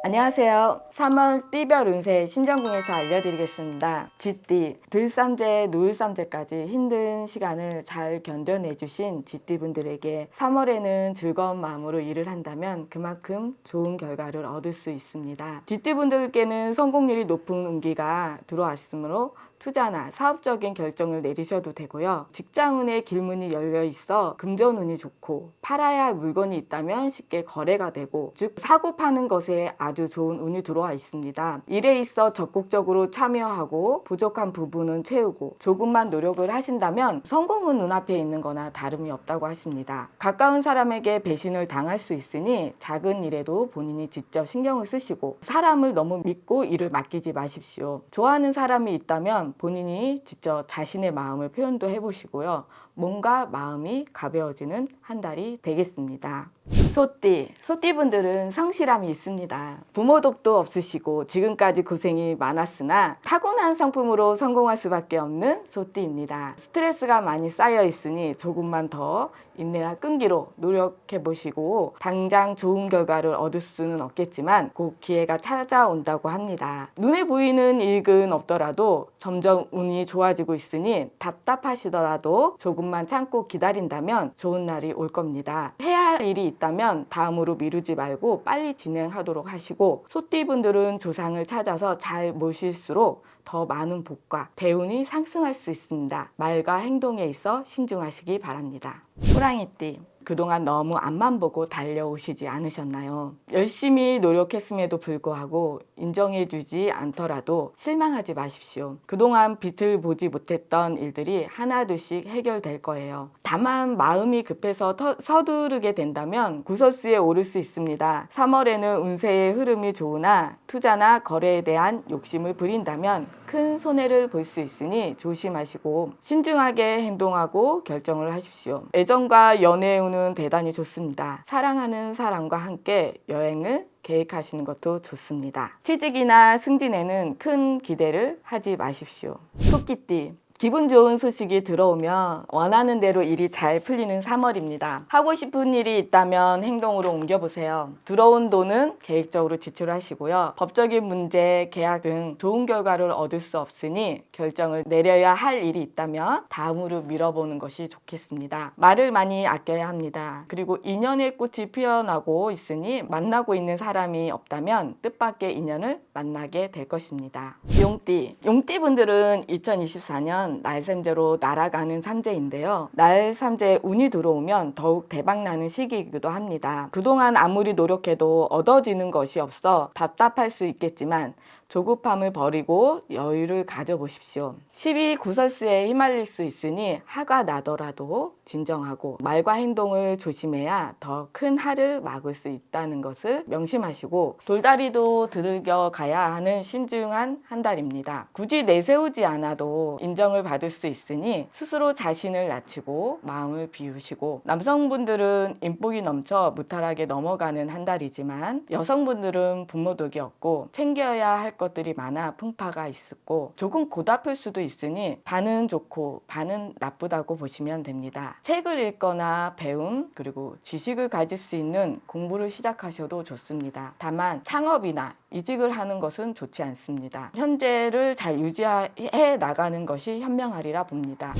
안녕하세요. 3월 띠별 운세 신정궁에서 알려드리겠습니다. 쥐띠, 들삼재, 노을삼재까지 힘든 시간을 잘 견뎌내주신 쥐띠분들에게 3월에는 즐거운 마음으로 일을 한다면 그만큼 좋은 결과를 얻을 수 있습니다. 쥐띠분들께는 성공률이 높은 운기가 들어왔으므로 투자나 사업적인 결정을 내리셔도 되고요. 직장운의 길문이 열려 있어 금전운이 좋고 팔아야 할 물건이 있다면 쉽게 거래가 되고, 즉 사고 파는 것에 아주 좋은 운이 들어와 있습니다. 일에 있어 적극적으로 참여하고 부족한 부분은 채우고 조금만 노력을 하신다면 성공은 눈앞에 있는 거나 다름이 없다고 하십니다. 가까운 사람에게 배신을 당할 수 있으니 작은 일에도 본인이 직접 신경을 쓰시고 사람을 너무 믿고 일을 맡기지 마십시오. 좋아하는 사람이 있다면 본인이 직접 자신의 마음을 표현도 해보시고요. 뭔가 마음이 가벼워지는 한 달이 되겠습니다. 소띠분들은 성실함이 있습니다. 부모 덕도 없으시고 지금까지 고생이 많았으나 타고난 성품으로 성공할 수밖에 없는 소띠입니다. 스트레스가 많이 쌓여 있으니 조금만 더 인내와 끈기로 노력해 보시고 당장 좋은 결과를 얻을 수는 없겠지만 곧 기회가 찾아온다고 합니다. 눈에 보이는 이익은 없더라도 점점 운이 좋아지고 있으니 답답하시더라도 조금만 참고 기다린다면 좋은 날이 올 겁니다. 해야 할 일이 있다면 다음으로 미루지 말고 빨리 진행하도록 하시고, 소띠분들은 조상을 찾아서 잘 모실수록 더 많은 복과 대운이 상승할 수 있습니다. 말과 행동에 있어 신중하시기 바랍니다. 호랑이띠, 그동안 너무 앞만 보고 달려오시지 않으셨나요? 열심히 노력했음에도 불구하고 인정해주지 않더라도 실망하지 마십시오. 그동안 빛을 보지 못했던 일들이 하나둘씩 해결될 거예요. 다만 마음이 급해서 서두르게 된다면 구설수에 오를 수 있습니다. 3월에는 운세의 흐름이 좋으나 투자나 거래에 대한 욕심을 부린다면 큰 손해를 볼 수 있으니 조심하시고 신중하게 행동하고 결정을 하십시오. 애정과 연애의 운은 대단히 좋습니다. 사랑하는 사람과 함께 여행을 계획하시는 것도 좋습니다. 취직이나 승진에는 큰 기대를 하지 마십시오. 토끼띠, 기분 좋은 소식이 들어오면 원하는 대로 일이 잘 풀리는 3월입니다. 하고 싶은 일이 있다면 행동으로 옮겨보세요. 들어온 돈은 계획적으로 지출하시고요. 법적인 문제, 계약 등 좋은 결과를 얻을 수 없으니 결정을 내려야 할 일이 있다면 다음으로 미뤄보는 것이 좋겠습니다. 말을 많이 아껴야 합니다. 그리고 인연의 꽃이 피어나고 있으니 만나고 있는 사람이 없다면 뜻밖의 인연을 만나게 될 것입니다. 용띠분들은 2024년 날삼재로 날아가는 삼재인데요. 날삼재에 운이 들어오면 더욱 대박나는 시기이기도 합니다. 그동안 아무리 노력해도 얻어지는 것이 없어 답답할 수 있겠지만 조급함을 버리고 여유를 가져보십시오. 12구설수에 휘말릴 수 있으니 화가 나더라도 진정하고 말과 행동을 조심해야 더 큰 해를 막을 수 있다는 것을 명심하시고 돌다리도 두들겨 가야 하는 신중한 한 달입니다. 굳이 내세우지 않아도 인정을 받을 수 있으니 스스로 자신을 낮추고 마음을 비우시고, 남성분들은 인복이 넘쳐 무탈하게 넘어가는 한 달이지만 여성분들은 부모덕이 없고 챙겨야 할 것들이 많아 풍파가 있었고 조금 고달플 수도 있으니 반은 좋고 반은 나쁘다고 보시면 됩니다. 책을 읽거나 배움 그리고 지식을 가질 수 있는 공부를 시작하셔도 좋습니다. 다만 창업이나 이직을 하는 것은 좋지 않습니다. 현재를 잘 유지해 나가는 것이 현명하리라 봅니다.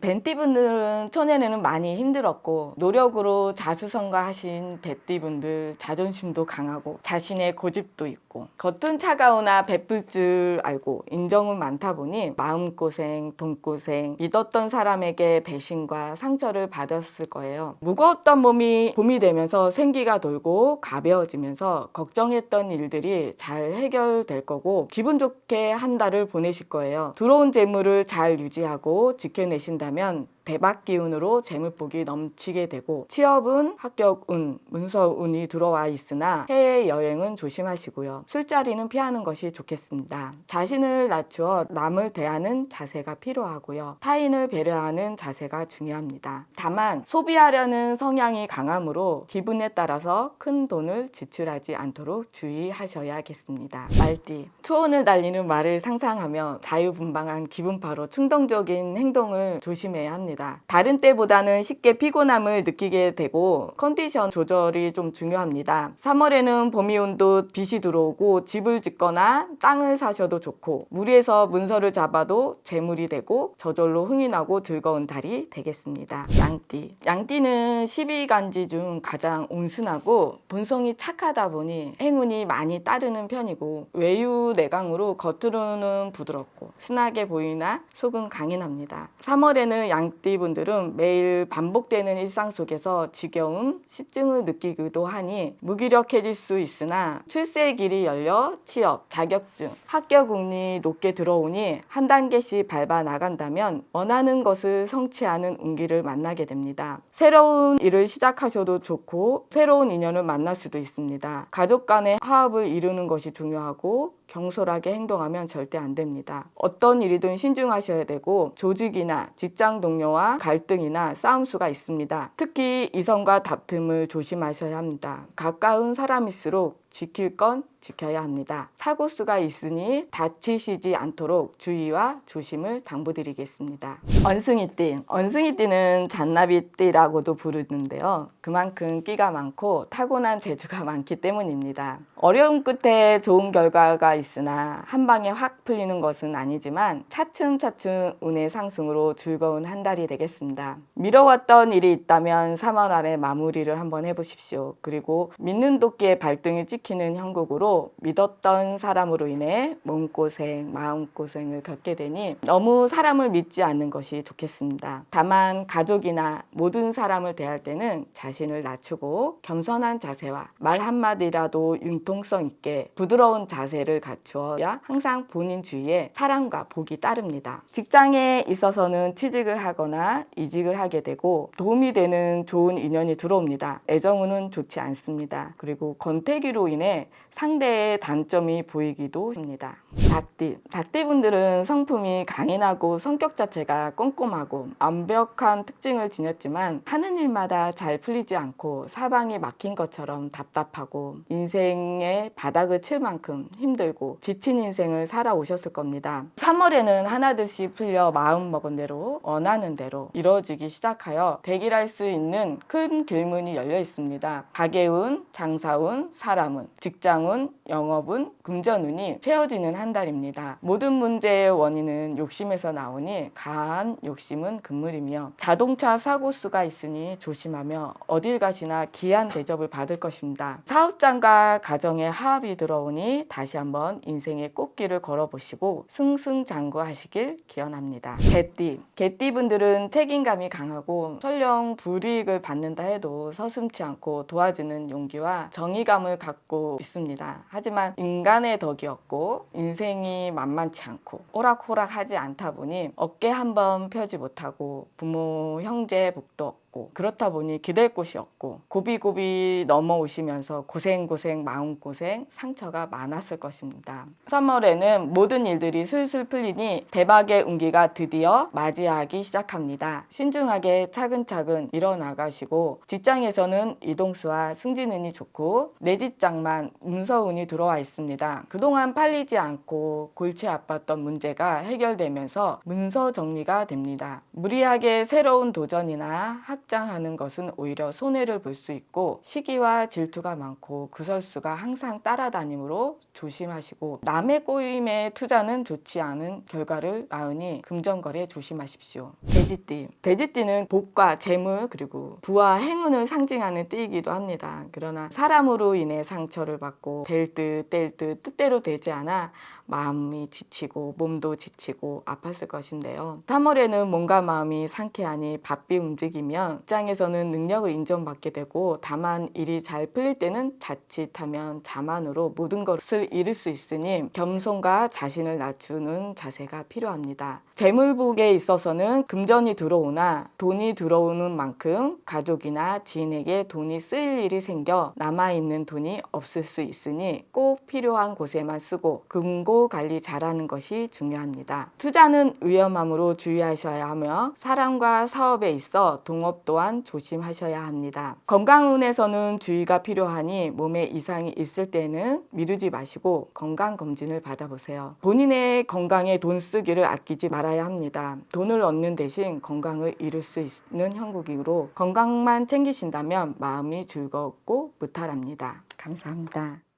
뱀띠분들은 초년에는 많이 힘들었고 노력으로 자수성가하신 뱀띠분들 자존심도 강하고 자신의 고집도 있고 겉은 차가우나 베풀 줄 알고 인정은 많다 보니 마음고생, 돈고생, 믿었던 사람에게 배신과 상처를 받았을 거예요. 무거웠던 몸이 봄이 되면서 생기가 돌고 가벼워지면서 걱정했던 일들이 잘 해결될 거고 기분 좋게 한 달을 보내실 거예요. 들어온 재물을 잘 유지하고 지켜내신다면 대박 기운으로 재물복이 넘치게 되고, 취업은 합격운, 문서운이 들어와 있으나 해외여행은 조심하시고요. 술자리는 피하는 것이 좋겠습니다. 자신을 낮추어 남을 대하는 자세가 필요하고요. 타인을 배려하는 자세가 중요합니다. 다만 소비하려는 성향이 강하므로 기분에 따라서 큰 돈을 지출하지 않도록 주의하셔야겠습니다. 말띠, 초원을 달리는 말을 상상하며 자유분방한 기분파로 충동적인 행동을 조심해야 합니다. 합니다. 다른 때보다는 쉽게 피곤함을 느끼게 되고 컨디션 조절이 좀 중요합니다. 3월에는 봄이 온도 빛이 들어오고 집을 짓거나 땅을 사셔도 좋고 무리해서 문서를 잡아도 재물이 되고 저절로 흥이 나고 즐거운 달이 되겠습니다. 양띠. 양띠는 12간지 중 가장 온순하고 본성이 착하다 보니 행운이 많이 따르는 편이고 외유내강으로 겉으로는 부드럽고 순하게 보이나 속은 강인합니다. 3월에는 양띠분들은 매일 반복되는 일상 속에서 지겨움, 시증을 느끼기도 하니 무기력해질 수 있으나 출세의 길이 열려 취업, 자격증, 합격 운이 높게 들어오니 한 단계씩 밟아 나간다면 원하는 것을 성취하는 운기를 만나게 됩니다. 새로운 일을 시작하셔도 좋고 새로운 인연을 만날 수도 있습니다. 가족 간의 화합을 이루는 것이 중요하고 경솔하게 행동하면 절대 안 됩니다. 어떤 일이든 신중하셔야 되고 조직이나 직장 동료와 갈등이나 싸움수가 있습니다. 특히 이성과 다툼을 조심하셔야 합니다. 가까운 사람일수록 지킬 건 지켜야 합니다. 사고수가 있으니 다치시지 않도록 주의와 조심을 당부드리겠습니다. 언승이띠. 언승이띠는 잔나비띠라고도 부르는데요. 그만큼 끼가 많고 타고난 재주가 많기 때문입니다. 어려움 끝에 좋은 결과가 있으나 한 방에 확 풀리는 것은 아니지만 차츰차츰 운의 상승으로 즐거운 한 달이 되겠습니다. 미뤄왔던 일이 있다면 3월 안에 마무리를 한번 해보십시오. 그리고 믿는 도끼의 발등을 찍히는 형국으로 믿었던 사람으로 인해 몸고생, 마음고생을 겪게 되니 너무 사람을 믿지 않는 것이 좋겠습니다. 다만 가족이나 모든 사람을 대할 때는 자신을 낮추고 겸손한 자세와 말 한마디라도 융통성 있게 부드러운 자세를 갖추어야 항상 본인 주위에 사랑과 복이 따릅니다. 직장에 있어서는 취직을 하거나 이직을 하게 되고 도움이 되는 좋은 인연이 들어옵니다. 애정운은 좋지 않습니다. 그리고 권태기로 인해 상대의 단점이 보이기도 합니다. 닭띠. 닭띠분들은 성품이 강인하고 성격 자체가 꼼꼼하고 완벽한 특징을 지녔지만 하는 일마다 잘 풀리지 않고 사방이 막힌 것처럼 답답하고 인생의 바닥을 칠 만큼 힘들고 지친 인생을 살아오셨을 겁니다. 3월에는 하나둘씩 풀려 마음먹은 대로 원하는 대로 이루어지기 시작하여 대길할 수 있는 큰 길문이 열려 있습니다. 가계운, 장사운, 사람운, 직장운, 영업운, 금전운이 채워지는 한 달입니다. 모든 문제의 원인은 욕심에서 나오니 강한 욕심은 금물이며 자동차 사고수가 있으니 조심하며 어딜 가시나 귀한 대접을 받을 것입니다. 사업장과 가정의 화합이 들어오니 다시 한번 인생의 꽃길을 걸어보시고 승승장구하시길 기원합니다. 개띠. 개띠분들은 책임감이 강하고 설령 불이익을 받는다 해도 서슴지 않고 도와주는 용기와 정의감을 갖고 있습니다. 하지만 인간의 덕이 없고 인생이 만만치 않고 오락호락하지 않다 보니 어깨 한번 펴지 못하고 부모, 형제 복도 없고 그렇다 보니 기댈 곳이 없고 고비고비 넘어오시면서 고생 마음고생 상처가 많았을 것입니다. 3월에는 모든 일들이 슬슬 풀리니 대박의 운기가 드디어 맞이하기 시작합니다. 신중하게 차근차근 일어나가시고 직장에서는 이동수와 승진운이 좋고 내 직장만 문서운이 들어와 있습니다. 그동안 팔리지 않고 골치 아팠던 문제가 해결되면서 문서 정리가 됩니다. 무리하게 새로운 도전이나 확장하는 것은 오히려 손해를 볼 수 있고 시기와 질투가 많고 구설수가 항상 따라다니므로 조심하시고 남의 꼬임에 투자는 좋지 않은 결과를 낳으니 금전거래 조심하십시오. 돼지띠. 돼지띠는 복과 재물 그리고 부와 행운을 상징하는 띠이기도 합니다. 그러나 사람으로 인해 상처를 받고 될 듯 뗄 듯 뜻대로 되지 않아 마음이 지치고 몸도 지치고 아팠을 것인데요. 3월에는 몸과 마음이 상쾌하니 바삐 움직이면 직장에서는 능력을 인정받게 되고 다만 일이 잘 풀릴 때는 자칫하면 자만으로 모든 것을 잃을 수 있으니 겸손과 자신을 낮추는 자세가 필요합니다. 재물복에 있어서는 금전이 들어오나 돈이 들어오는 만큼 가족이나 지인에게 돈이 쓰일 일이 생겨 남아있는 돈이 없을 수 있으니 꼭 필요한 곳에만 쓰고 금고 관리 잘하는 것이 중요합니다. 투자는 위험함으로 주의하셔야 하며 사람과 사업에 있어 동업 것 또한 조심하셔야 합니다. 건강운에서는 주의가 필요하니 몸에 이상이 있을 때는 미루지 마시고 건강검진을 받아보세요. 본인의 건강에 돈 쓰기를 아끼지 말아야 합니다. 돈을 얻는 대신 건강을 잃을 수 있는 형국이므로 건강만 챙기신다면 마음이 즐겁고 무탈합니다. 감사합니다.